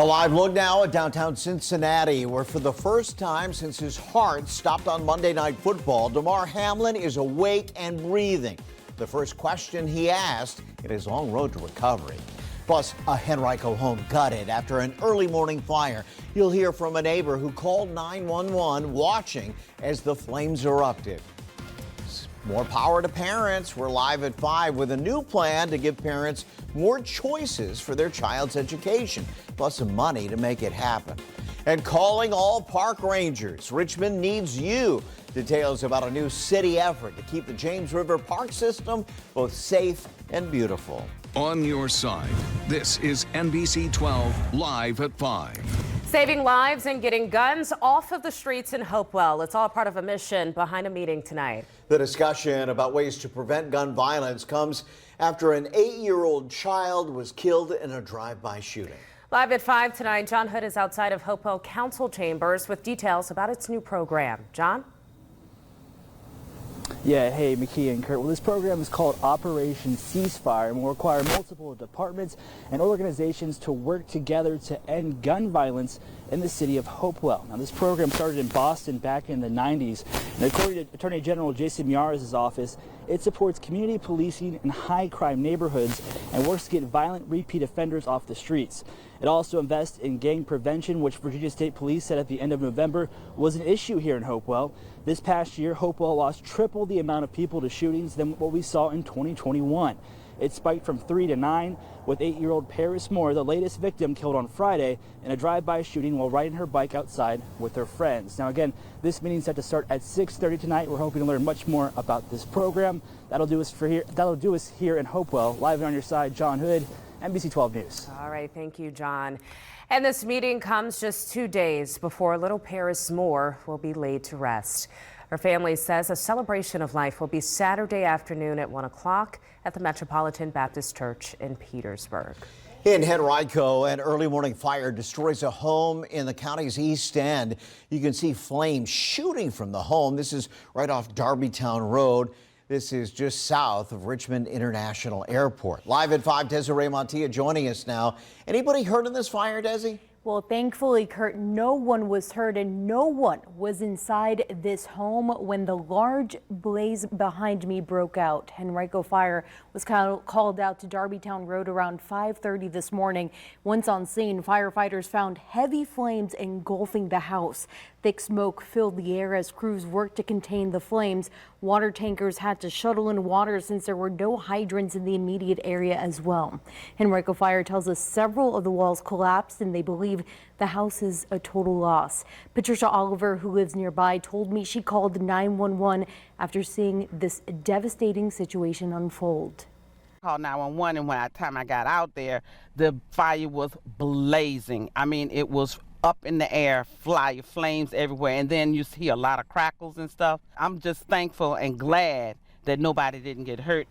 A live look now at downtown Cincinnati, where for the first time since his heart stopped on Monday Night Football, Damar Hamlin is awake and breathing. The first question he asked in his long road to recovery. Plus, a Henrico home gutted after an early morning fire. You'll hear from a neighbor who called 911 watching as the flames erupted. More power to parents. We're live at 5 with a new plan to give parents more choices for their child's education, plus some money to make it happen. And calling all park rangers, Richmond needs you. Details about a new city effort to keep the James River Park system both safe and beautiful. On your side, this is NBC 12 Live at 5. Saving lives and getting guns off of the streets in Hopewell. It's all part of a mission behind a meeting tonight. The discussion about ways to prevent gun violence comes after an 8-year-old child was killed in a drive-by shooting. Live at 5 tonight, John Hood is outside of Hopewell Council chambers with details about its new program. John? Yeah, hey, McKee and Kurt. Well, this program is called Operation Ceasefire and will require multiple departments and organizations to work together to end gun violence in the city of Hopewell. Now, this program started in Boston back in the 90s, and according to Attorney General Jason Miyares' office, it supports community policing in high-crime neighborhoods and works to get violent repeat offenders off the streets. It also invests in gang prevention, which Virginia State Police said at the end of November was an issue here in Hopewell. This past year, Hopewell lost triple the amount of people to shootings than what we saw in 2021. It spiked from 3 to 9, with 8-year-old Paris Moore, the latest victim, killed on Friday in a drive-by shooting while riding her bike outside with her friends. Now again, this meeting is set to start at 6:30 tonight. We're hoping to learn much more about this program. That'll do us here in Hopewell. Live on your side, John Hood, NBC 12 News. All right, thank you, John. And this meeting comes just 2 days before little Paris Moore will be laid to rest. Her family says a celebration of life will be Saturday afternoon at 1 o'clock at the Metropolitan Baptist Church in Petersburg. In Henrico, an early morning fire destroys a home in the county's east end. You can see flames shooting from the home. This is right off Darbytown Road. This is just south of Richmond International Airport. Live at 5, Desiree Montilla joining us now. Anybody hurt in this fire, Desi? Well, thankfully, Kurt, no one was hurt and no one was inside this home when the large blaze behind me broke out. Henrico Fire was called out to Darbytown Road around 5:30 this morning. Once on scene, firefighters found heavy flames engulfing the house. Thick smoke filled the air as crews worked to contain the flames. Water tankers had to shuttle in water since there were no hydrants in the immediate area as well. Henrico Fire tells us several of the walls collapsed and they believe the house is a total loss. Patricia Oliver, who lives nearby, told me she called 911 after seeing this devastating situation unfold. I called 911, and by the time I got out there, the fire was blazing. I mean, it was up in the air, flames everywhere, and then you see a lot of crackles and stuff. I'm just thankful and glad that nobody didn't get hurt.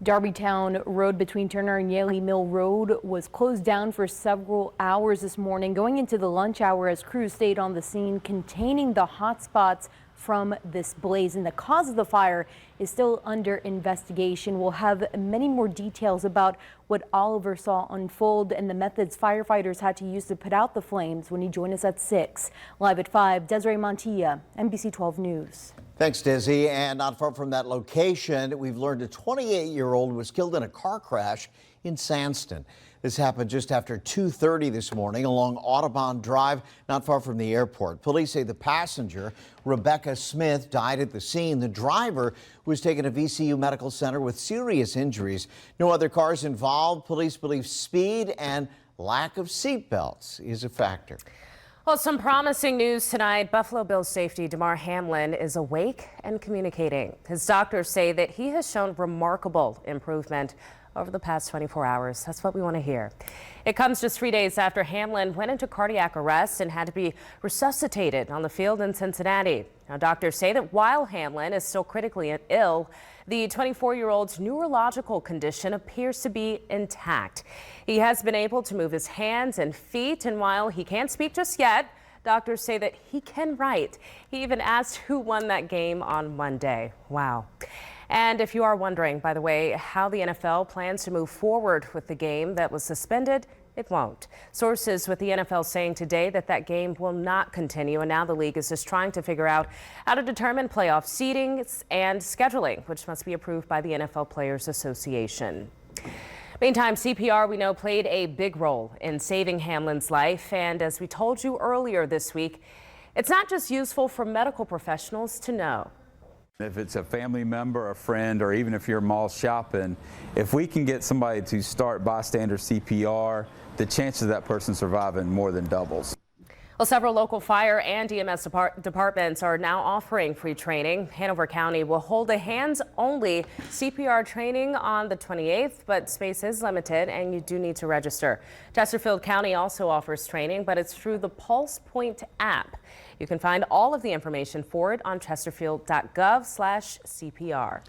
Darbytown Road between Turner and Yaley Mill Road was closed down for several hours this morning, going into the lunch hour as crews stayed on the scene containing the hot spots from this blaze. And the cause of the fire is still under investigation. We'll have many more details about what Oliver saw unfold and the methods firefighters had to use to put out the flames when he joined us at 6. Live at 5, Desiree Montilla, NBC 12 News. Thanks, Desi. And not far from that location, we've learned a 28-year-old was killed in a car crash in Sandston. This happened just after 2:30 this morning along Audubon Drive, not far from the airport. Police say the passenger, Rebecca Smith, died at the scene. The driver was taken to VCU Medical Center with serious injuries. No other cars involved. Police believe speed and lack of seatbelts is a factor. Well, some promising news tonight. Buffalo Bills safety Damar Hamlin is awake and communicating. His doctors say that he has shown remarkable improvement over the past 24 hours. That's what we want to hear. It comes just 3 days after Hamlin went into cardiac arrest and had to be resuscitated on the field in Cincinnati. Now, doctors say that while Hamlin is still critically ill, the 24-year-old's neurological condition appears to be intact. He has been able to move his hands and feet, and while he can't speak just yet, doctors say that he can write. He even asked who won that game on Monday. Wow. And if you are wondering, by the way, how the NFL plans to move forward with the game that was suspended, it won't. Sources with the NFL saying today that that game will not continue, and now the league is just trying to figure out how to determine playoff seedings and scheduling, which must be approved by the NFL Players Association. Meantime, CPR, we know, played a big role in saving Hamlin's life, and as we told you earlier this week, it's not just useful for medical professionals to know. If it's a family member, a friend, or even if you're mall shopping, if we can get somebody to start bystander CPR, the chance of that person surviving more than doubles. Well, several local fire and EMS departments are now offering free training. Hanover County will hold a hands-only CPR training on the 28th, but space is limited and you do need to register. Chesterfield County also offers training, but it's through the Pulse Point app. You can find all of the information for it on chesterfield.gov/CPR.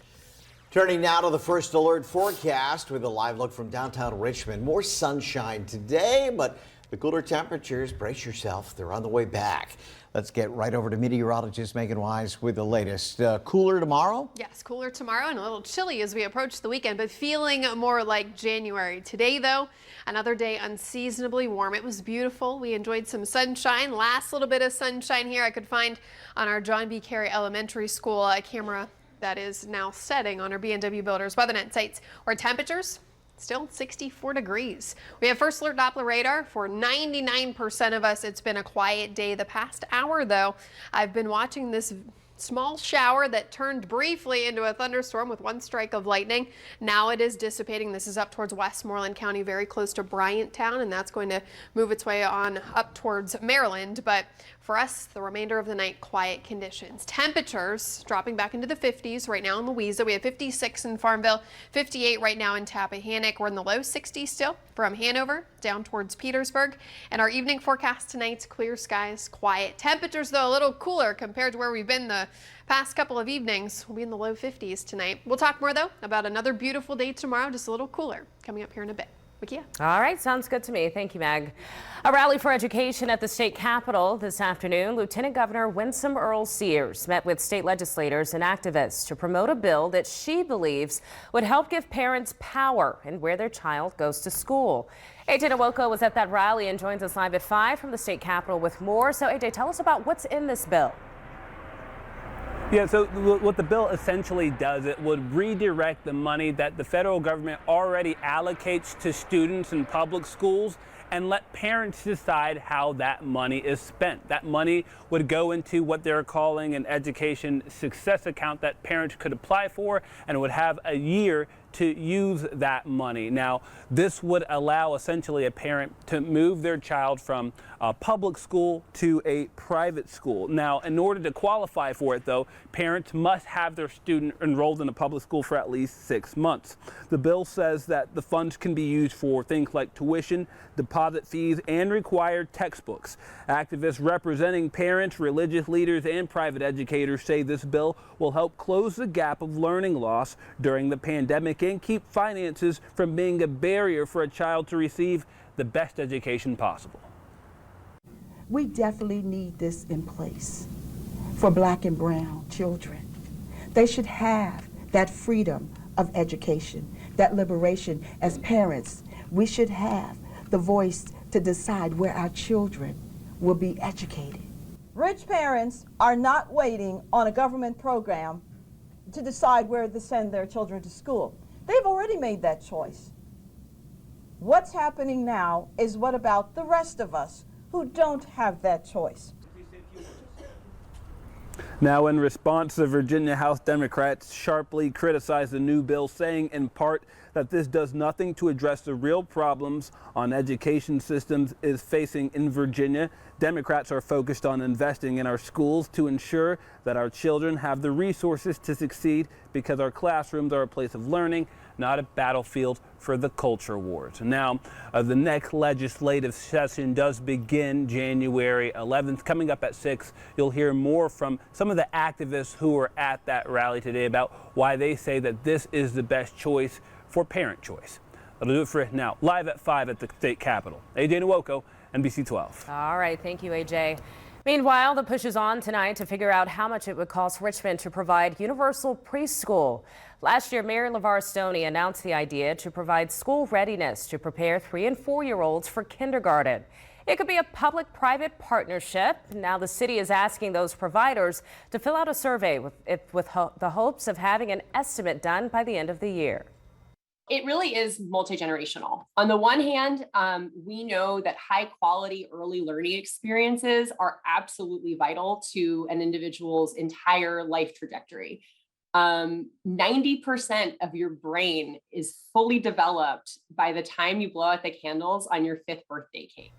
Turning now to the first alert forecast with a live look from downtown Richmond. More sunshine today, but the cooler temperatures, brace yourself, they're on the way back. Let's get right over to meteorologist Megan Wise with the latest. Cooler tomorrow? Yes, cooler tomorrow and a little chilly as we approach the weekend, but feeling more like January. Today, though, another day unseasonably warm. It was beautiful. We enjoyed some sunshine. Last little bit of sunshine here I could find on our John B. Carey Elementary School camera that is now setting on our B&W Builders WeatherNet sites, where temperatures still 64 degrees. We have first alert Doppler radar for 99% of us. It's been a quiet day the past hour, though. I've been watching this small shower that turned briefly into a thunderstorm with one strike of lightning. Now it is dissipating. This is up towards Westmoreland County, very close to Bryanttown, and that's going to move its way on up towards Maryland. But for us, the remainder of the night, quiet conditions. Temperatures dropping back into the 50s right now in Louisa. We have 56 in Farmville, 58 right now in Tappahannock. We're in the low 60s still from Hanover down towards Petersburg. And our evening forecast tonight's clear skies, quiet. Temperatures, though, a little cooler compared to where we've been the past couple of evenings. We'll be in the low 50s tonight. We'll talk more, though, about another beautiful day tomorrow, just a little cooler, coming up here in a bit. Makia. All right, sounds good to me. Thank you, Meg. A rally for education at the state capitol this afternoon. Lieutenant Governor Winsome Earl-Sears met with state legislators and activists to promote a bill that she believes would help give parents power in where their child goes to school. AJ Nwoko was at that rally and joins us live at 5 from the state capitol with more. So AJ, tell us about what's in this bill. Yeah, so what the bill essentially does, it would redirect the money that the federal government already allocates to students in public schools and let parents decide how that money is spent. That money would go into what they're calling an education success account that parents could apply for and would have a year to use that money. Now, this would allow essentially a parent to move their child from a public school to a private school. Now, in order to qualify for it, though, parents must have their student enrolled in a public school for at least 6 months. The bill says that the funds can be used for things like tuition, deposit fees, and required textbooks. Activists representing parents, religious leaders, and private educators say this bill will help close the gap of learning loss during the pandemic and keep finances from being a barrier for a child to receive the best education possible. We definitely need this in place for Black and brown children. They should have that freedom of education, that liberation. As parents, we should have the voice to decide where our children will be educated. Rich parents are not waiting on a government program to decide where to send their children to school. They've already made that choice. What's happening now is what about the rest of us who don't have that choice? Now, in response, the Virginia House Democrats sharply criticized the new bill, saying in part that this does nothing to address the real problems on education systems is facing in Virginia. Democrats are focused on investing in our schools to ensure that our children have the resources to succeed, because our classrooms are a place of learning, not a battlefield for the culture wars. Now, the next legislative session does begin January 11th. Coming up at 6, you'll hear more from some of the activists who were at that rally today about why they say that this is the best choice for parent choice. That'll do it for now. Live at 5 at the state capitol. AJ Nwoko, NBC 12. All right, thank you, AJ. Meanwhile, the push is on tonight to figure out how much it would cost Richmond to provide universal preschool. Last year, Mayor LeVar Stoney announced the idea to provide school readiness to prepare 3- and 4-year-olds for kindergarten. It could be a public-private partnership. Now the city is asking those providers to fill out a survey with the hopes of having an estimate done by the end of the year. It really is multi-generational. On the one hand, we know that high-quality early learning experiences are absolutely vital to an individual's entire life trajectory. 90% of your brain is fully developed by the time you blow out the candles on your 5th birthday cake.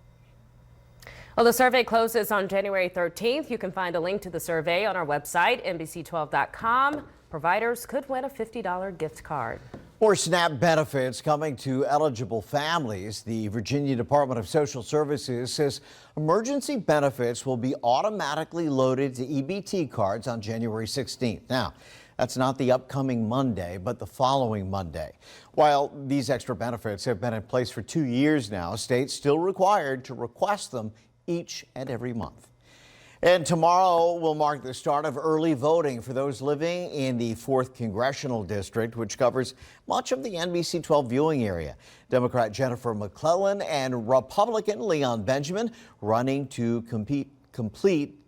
Well, the survey closes on January 13th. You can find a link to the survey on our website, NBC12.com. Providers could win a $50 gift card. More SNAP benefits coming to eligible families. The Virginia Department of Social Services says emergency benefits will be automatically loaded to EBT cards on January 16th. Now, that's not the upcoming Monday, but the following Monday. While these extra benefits have been in place for 2 years now, states still required to request them each and every month. And tomorrow will mark the start of early voting for those living in the 4th Congressional District, which covers much of the NBC 12 viewing area. Democrat Jennifer McClellan and Republican Leon Benjamin running to complete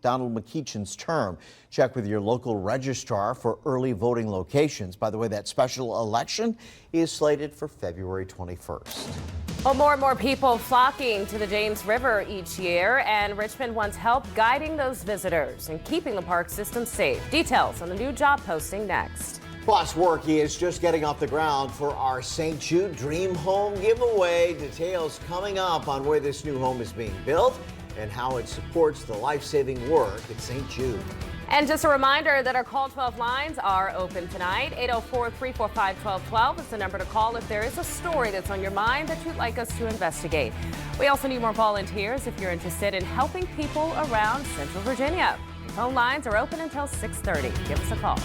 Donald McEachin's term. Check with your local registrar for early voting locations. By the way, that special election is slated for February 21st. Well, more and more people flocking to the James River each year, and Richmond wants help guiding those visitors and keeping the park system safe. Details on the new job posting next. Plus, work is just getting off the ground for our St. Jude Dream Home giveaway. Details coming up on where this new home is being built and how it supports the life-saving work at St. Jude. And just a reminder that our Call 12 lines are open tonight. 804-345-1212 is the number to call if there is a story that's on your mind that you'd like us to investigate. We also need more volunteers if you're interested in helping people around Central Virginia. The phone lines are open until 6:30. Give us a call.